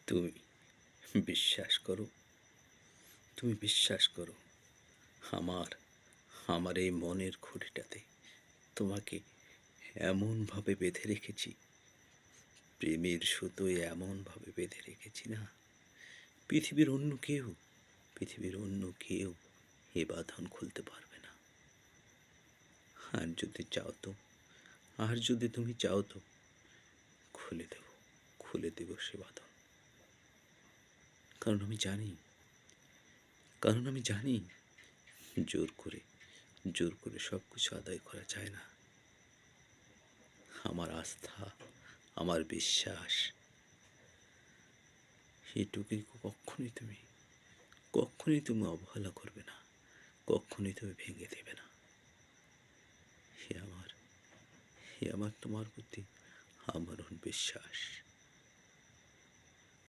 তুমি বিশ্বাস করো, তুমি বিশ্বাস করো, আমার আমার এই মনের খুঁটিটাতে তোমাকে এমনভাবে বেঁধে রেখেছি, প্রেমের সুতোয় এমনভাবে বেঁধে রেখেছি না, পৃথিবীর অন্য কেউ পৃথিবীর অন্য কেউ এ বাঁধন খুলতে পারবে না। আর যদি চাও তো, আর যদি তুমি চাও তো খুলে দেব, খুলে দেব সে বাঁধন। কারণ আমি জানি, কারণ আমি জানি জোর করে জোর করে সব কিছু আদায় করা যায় না। আমার আস্থা, আমার বিশ্বাস, এটুকুই কখনোই তুমি অবহেলা করবে না, কখনোই তুমি ভেঙে দেবে না। হে আমার, হে আমার তোমার প্রতি আমার বিশ্বাস।